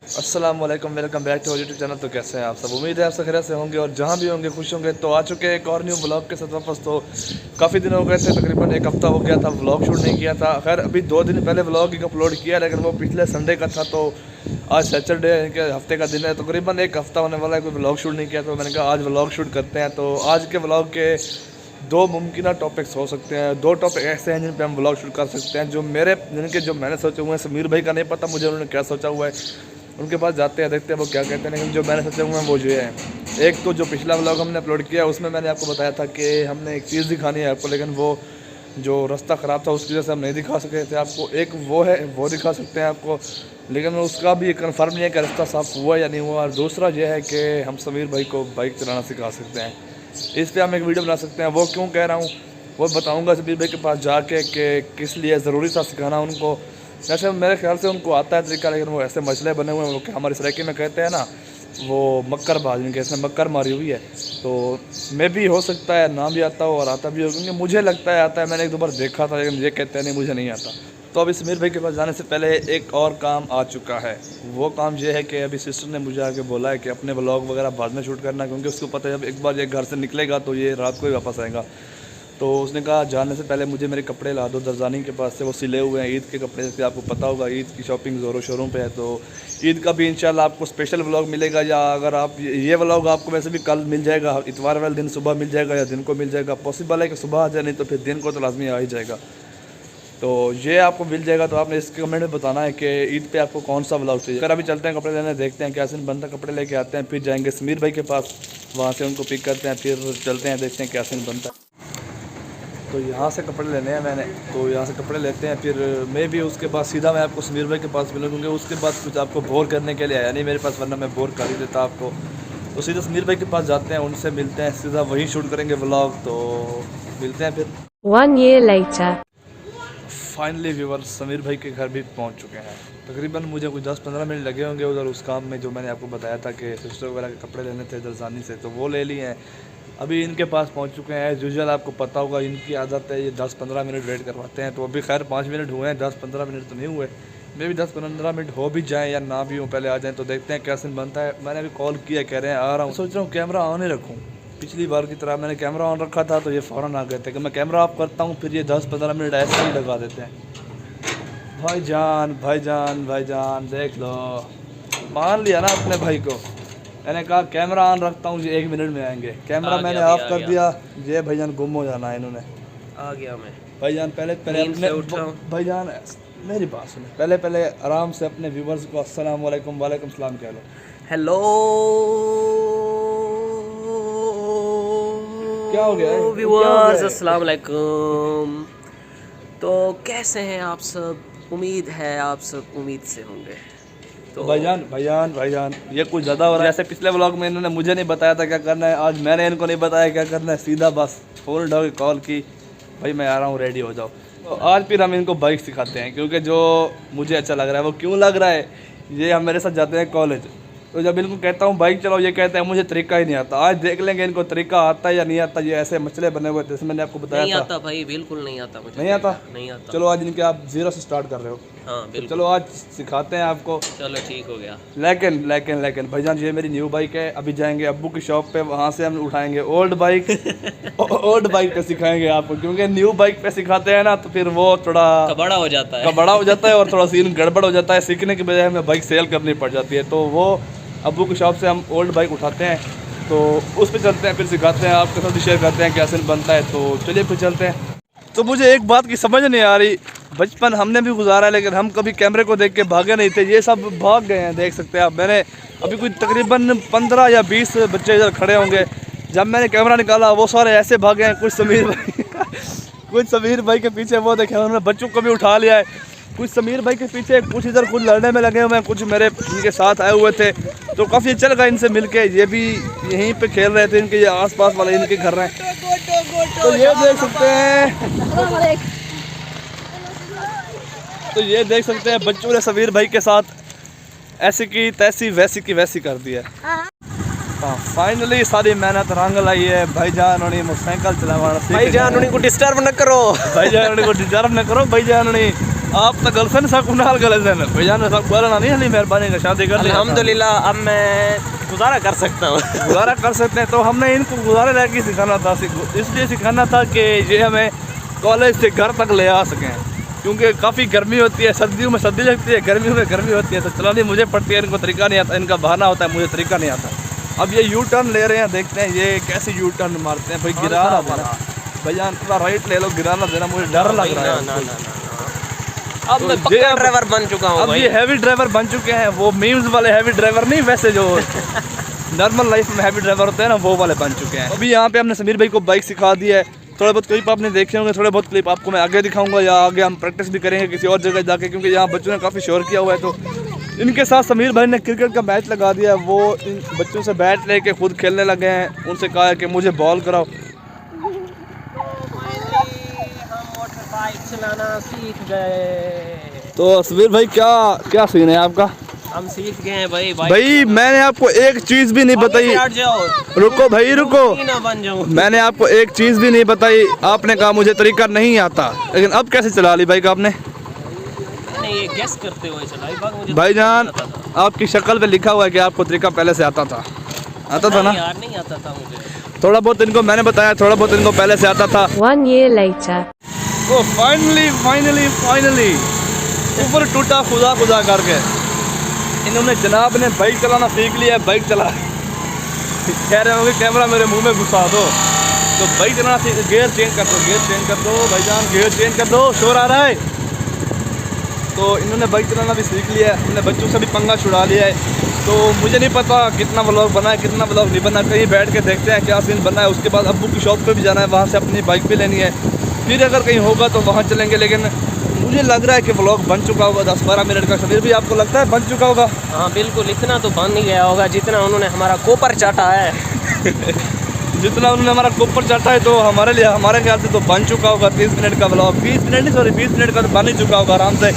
अस्सलाम वालेकुम, welcome back to YouTube channel. तो कैसे हैं आप सब? उम्मीद है आप सब खैरियत से होंगे और जहाँ भी होंगे खुश होंगे। तो आ चुके हैं एक और न्यू व्लॉग के साथ वापस। तो काफ़ी दिन हो गए थे, तकरीबन एक हफ़्ता हो गया था व्लॉग शूट नहीं किया था। खैर अभी 2 दिन पहले व्लॉग एक अपलोड किया, लेकिन वो पिछले संडे का था। तो आज सैटरडे के हफ्ते का दिन है, तकरीबन एक हफ़्ता होने वाला है कोई व्लॉग शूट नहीं किया। तो मैंने कहा आज व्लॉग शूट करते हैं। तो आज के व्लॉग के 2 मुमकिन टॉपिक्स हो सकते हैं। 2 टॉपिक ऐसे हैं जिन पे हम व्लॉग शूट कर सकते हैं, जो मैंने सोचे हुए हैं। समीर भाई का नहीं पता मुझे उन्होंने क्या सोचा हुआ है, उनके पास जाते हैं देखते हैं वो क्या कहते हैं। लेकिन जो मैंने सोचे हुए हैं वो जो है, एक तो जो पिछला व्लॉग हमने अपलोड किया उसमें मैंने आपको बताया था कि हमने एक चीज़ दिखानी है आपको, लेकिन वो जो रास्ता ख़राब था उसकी वजह से हम नहीं दिखा सके थे आपको। एक वो है, वो दिखा सकते हैं आपको, लेकिन उसका भी कन्फर्म नहीं है कि रास्ता साफ़ हुआ या नहीं हुआ। और दूसरा ये है कि हम समीर भाई को बाइक चलाना सिखा सकते हैं, इस पर हम एक वीडियो बना सकते हैं। वो क्यों कह रहा हूँ वो बताऊँगा समीर भाई के पास जाके कि किस लिए ज़रूरी था सिखाना उनको। वैसे मेरे ख्याल से उनको आता है तरीका, लेकिन वो ऐसे मसले बने हुए हैं वो कि हमारे सराइकी में कहते हैं ना, वो मक्कर बाज, इनके इसने मक्कर मारी हुई है। तो मैं भी हो सकता है ना भी आता हो और आता भी हो, क्योंकि मुझे लगता है आता है। मैंने 1-2 बार देखा था, लेकिन ये कहते हैं नहीं मुझे नहीं आता। तो अभी समीर भाई के पास जाने से पहले एक और काम आ चुका है। वो काम ये है कि अभी सिस्टर ने मुझे आके बोला है कि अपने व्लॉग वगैरह बाद में शूट करना, क्योंकि उसको पता है जब एक बार ये घर से निकलेगा तो ये रात को ही वापस आएगा। तो उसने कहा जाने से पहले मुझे मेरे कपड़े ला दो दरजानी के पास से, वो सिले हुए हैं ईद के कपड़े। जैसे आपको पता होगा ईद की शॉपिंग ज़ोरों शोरों पे है, तो ईद का भी इंशाल्लाह आपको स्पेशल व्लॉग मिलेगा। या अगर आप ये व्लॉग आपको वैसे भी कल मिल जाएगा, इतवार वाले दिन सुबह मिल जाएगा या दिन को मिल जाएगा। पॉसिबल है कि सुबह आ जाए, नहीं तो फिर दिन को तो लाजमी आ ही जाएगा। तो ये आपको मिल जाएगा। तो आपने इसके कमेंट में बताना है कि ईद पे आपको कौन सा व्लॉग चाहिए। अगर अभी चलते हैं कपड़े लेने, देखते हैं क्या सीन बनता है। कपड़े लेके आते हैं, फिर जाएंगे समीर भाई के पास, वहाँ से उनको पिक करते हैं, फिर चलते हैं देखते हैं क्या सीन बनता है। तो यहाँ से कपड़े लेने हैं मैंने, तो यहाँ से कपड़े लेते हैं, फिर मैं भी उसके बाद सीधा मैं आपको समीर भाई के पास मिलूँ, क्योंकि उसके बाद कुछ आपको बोर करने के लिए आया नहीं मेरे पास, वरना मैं बोर कर ही देता आपको। तो सीधा समीर भाई के पास जाते हैं, उनसे मिलते हैं, सीधा वहीं शूट करेंगे व्लॉग। तो मिलते हैं फिर। 1 year later. Finally viewers Sameer भाई के घर भी पहुँच चुके हैं। तकरीबन मुझे कुछ 10-15 मिनट लगे होंगे उधर उस काम में, जो मैंने आपको बताया था कि सिस्टर वगैरह के कपड़े लेने थे दरजानी से, तो वो ले लिए हैं। अभी इनके पास पहुंच चुके हैं। एज़ यूजुअल आपको पता होगा इनकी आदत है, ये 10-15 मिनट वेट करवाते हैं। तो अभी खैर 5 मिनट हुए हैं, 10-15 मिनट तो नहीं हुए। मे भी 10-15 मिनट हो भी जाएँ या ना भी हो, पहले आ जाएँ तो देखते हैं क्या सीन बनता है। मैंने अभी कॉल किया, कह रहे हैं आ रहा हूँ। सोच रहा हूँ कैमरा ऑन ही रखूँ, पिछली बार की तरह मैंने कैमरा ऑन रखा था तो ये फ़ौरन आ गए थे कि मैं कैमरा ऑफ करता हूँ, फिर ये 10-15 मिनट ऐसे ही लगा देते हैं। भाईजान देख लो, मान लिया ना अपने भाई को। मैंने कहा कैमरा ऑन रखता हूँ, 1 मिनट में आएंगे। कैमरा मैंने ऑफ कर दिया, ये भाईजान गुम हो जाना है इन्होंने। आ गया मैं भाईजान पहले अपने भाईजान मेरी बात सुने, पहले आराम से अपने व्यूवर्स को अस्सलाम वालेकुम, वालेकुम सलाम कह लो। हेलो, क्या हो गया है? व्यूअर्स, अस्सलाम वालेकुम। तो कैसे हैं आप सब? उम्मीद है आप सब उम्मीद से होंगे। तो भाईजान ये कुछ ज़्यादा हो रहा है। जैसे पिछले व्लॉग में इन्होंने मुझे नहीं बताया था क्या करना है, आज मैंने इनको नहीं बताया क्या करना है, सीधा बस फोन उठा के कॉल की, भाई मैं आ रहा हूँ, रेडी हो जाओ। तो आज फिर हम इनको बाइक सिखाते हैं, क्योंकि जो मुझे अच्छा लग रहा है वो क्यों लग रहा है, ये हम मेरे साथ जाते हैं कॉलेज। तो जब इनको कहता हूँ बाइक चलाओ, ये कहते हैं मुझे तरीका ही नहीं आता। आज देख लेंगे इनको तरीका आता है या नहीं आता। ये ऐसे मसले बने हुए थे, जैसे मैंने आपको बताया नहीं था। आता भाई, बिल्कुल नहीं आता मुझे। नहीं आता? नहीं आता। चलो आज इनके आप 0 से स्टार्ट कर रहे हो। हाँ तो बिल्कुल। चलो आज सिखाते हैं आपको। चलो ठीक हो गया। लेकिन भाईजान ये मेरी न्यू बाइक है। अभी जाएंगे अब्बू की शॉप पे, वहाँ से हम उठाएंगे ओल्ड बाइक पे सिखाएंगे आपको, क्योंकि न्यू बाइक पे सिखाते हैं ना तो फिर वो थोड़ा कबाड़ा हो जाता है और थोड़ा सीन गड़बड़ हो जाता है। सीखने की बजाय हमें बाइक सेल करनी पड़ जाती है। तो वो अब्बू की शॉप से हम ओल्ड बाइक उठाते हैं, तो उस पर चलते हैं, फिर सिखाते हैं, आपके साथ भी शेयर करते हैं क्या सीन बनता है। तो चलिए फिर चलते हैं। तो मुझे एक बात की समझ नहीं आ रही, बचपन हमने भी गुजारा है, लेकिन हम कभी कैमरे को देख के भागे नहीं थे। ये सब भाग गए हैं, देख सकते हैं आप। मैंने अभी कोई तकरीबन 15 या 20 बच्चे इधर खड़े होंगे, जब मैंने कैमरा निकाला वो सारे ऐसे भागे हैं। कुछ समीर भाई के पीछे वो देखे, उन्होंने बच्चों को भी उठा लिया है। कुछ समीर भाई के पीछे, कुछ इधर कुछ लड़ने में लगे हुए हैं, कुछ मेरे इनके साथ आए हुए थे। तो काफ़ी अच्छा लगा इनसे मिलके। ये भी यहीं पे खेल रहे थे, इनके ये आसपास वाले इनके घर हैं। तो ये देख सकते हैं बच्चों ने समीर भाई के साथ ऐसी की तैसी, वैसी की वैसी कर दी है। हाँ फाइनली सारी मेहनत रंग लाई है। भाईजान उन्हें मोटरसाइकिल चलाना, भाईजान उन्हीं को डिस्टर्ब न करो, भाईजान उन्हें को डिस्टर्ब न करो। भाईजान उन्हें आप तो गर्लफ्रेंड सा कुनाल गर्लफ्रेंड भाईजान सब बोलना नहीं हली मेहरबानी का शादी कर लिया अल्हम्दुलिल्लाह अब मैं गुजारा कर सकता हूँ। गुजारा कर सकते हैं। तो हमने इनको गुजारा रह के सिखाना था, इसलिए सिखाना था कि ये हमें कॉलेज से घर तक ले आ सकें, क्योंकि काफ़ी गर्मी होती है, सर्दियों में सर्दी लगती है, गर्मियों में गर्मी होती है, तो चलानी मुझे पड़ती है, इनको तरीका नहीं आता, इनका बहाना होता है, मुझे तरीका नहीं आता। अब ये यू टर्न ले रहे हैं, देखते हैं ये कैसे यू टर्न मारते हैं। भाई गिरा ना देना भैया, थोड़ा राइट ले लो, गिरा ना देना, मुझे डर लग रहा है। अब मैं पक्का ड्राइवर बन चुका हूँ। अब ये हैवी ड्राइवर बन चुके हैं, वो मीम्स वाले हैवी ड्राइवर नहीं, वैसे जो नॉर्मल लाइफ में हैवी ड्राइवर होते हैं ना, वो वाले बन चुके हैं। अभी यहाँ पे हमने समीर भाई को बाइक सिखा दी है। थोड़े बहुत क्लिप आपने देखे होंगे, थोड़े बहुत क्लिप आपको मैं आगे दिखाऊंगा, या आगे हम प्रैक्टिस भी करेंगे किसी और जगह जाके, क्योंकि यहाँ बच्चों ने काफ़ी शोर किया हुआ है। तो इनके साथ समीर भाई ने क्रिकेट का मैच लगा दिया है। वो इन बच्चों से बैट लेके खुद खेलने लगे हैं। उनसे कहा है कि मुझे बॉल कराओ। बाइक चलाना सीख गए। तो समीर भाई क्या क्या सीन है आपका? हम सीख गए हैं भाई। भाई मैंने आपको एक चीज़ भी नहीं बताई। रुको भाई रुको, ना बन जाऊं। मैंने आपको एक चीज़ भी नहीं बताई। आपने कहा मुझे तरीका नहीं आता, लेकिन अब कैसे चला ली बाइक आपने? नहीं, ये गेस करते हुए चलाई मुझे। भाईजान आपकी शक्ल पे लिखा हुआ है कि आपको तरीका पहले से आता था। आता था ना? यार नहीं आता था मुझे। थोड़ा बहुत इनको मैंने बताया, थोड़ा बहुत इनको पहले से आता था। 1 year later. ओ फाइनली ऊपर टूटा खुदा खुदा करके इन्होंने जनाब ने बाइक चलाना सीख लिया है। बाइक चला कह रहे होंगे कैमरा मेरे मुंह में घुसा दो, तो बाइक चलाना सीख, गियर चेंज कर दो, गियर चेंज कर दो भाईजान, गियर चेंज कर दो, शोर आ रहा है। तो इन्होंने बाइक चलाना भी सीख लिया है, हमने बच्चों से भी पंगा छुड़ा लिया है। तो मुझे नहीं पता कितना व्लॉग बना है, कितना व्लॉग नहीं बना, कहीं बैठ के देखते हैं क्या सीन बना है। उसके बाद अब्बू की शॉप पे भी जाना है, वहाँ से अपनी बाइक भी लेनी है, फिर अगर कहीं होगा तो वहाँ चलेंगे। लेकिन मुझे लग रहा है कि व्लॉग बन चुका होगा 10-12 मिनट का। समीर भी आपको लगता है बन चुका होगा? हाँ बिल्कुल, इतना तो बन ही गया होगा जितना उन्होंने हमारा कोपर चाटा है। जितना उन्होंने हमारा कोपर चाटा है, तो हमारे ख्याल से तो बन चुका होगा 30 मिनट का व्लॉग। 20 मिनट नहीं, सॉरी 20 मिनट का तो बन ही चुका होगा आराम से।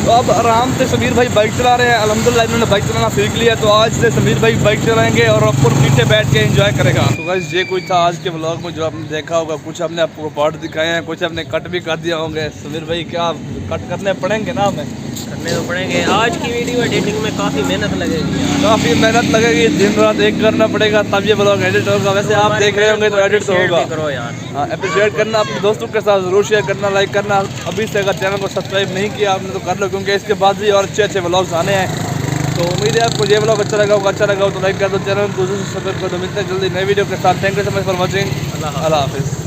तो अब आराम से समीर भाई बाइक चला रहे हैं। अल्हम्दुलिल्लाह इन्होंने बाइक चलाना सीख लिया, तो आज से समीर भाई बाइक चलाएंगे और अपन पीछे बैठ के एंजॉय करेगा। तो गाइस ये कुछ था आज के व्लॉग में जो आपने देखा होगा। कुछ हमने आपको पार्ट दिखाए हैं, कुछ हमने कट भी कर दिया होंगे। समीर भाई क्या कट करने पड़ेंगे ना? हमें करने तो पड़ेंगे। आज की वीडियो एडिटिंग में काफ़ी मेहनत लगेगी यार। काफ़ी मेहनत लगेगी, दिन रात एक करना पड़ेगा तब ये व्लॉग एडिट होगा। वैसे आप देख रहे होंगे तो एडिट तो होगा। करो यार, हाँ अप्रिशिएट करना, अपने दोस्तों के साथ ज़रूर शेयर करना, लाइक करना। अभी से अगर चैनल को सब्सक्राइब नहीं किया आपने तो कर लो, क्योंकि इसके बाद भी और अच्छे व्लॉग्स आने हैं। तो उम्मीद है आपको ये व्लॉग अच्छा लगा होगा। अच्छा लगा हो तो लाइक कर दो, चैनल को दूसरों से सब्सक्राइब कर दो। मिलते हैं जल्दी नई वीडियो के साथ। Thank you so much for watching. अल्लाह हाफिज़।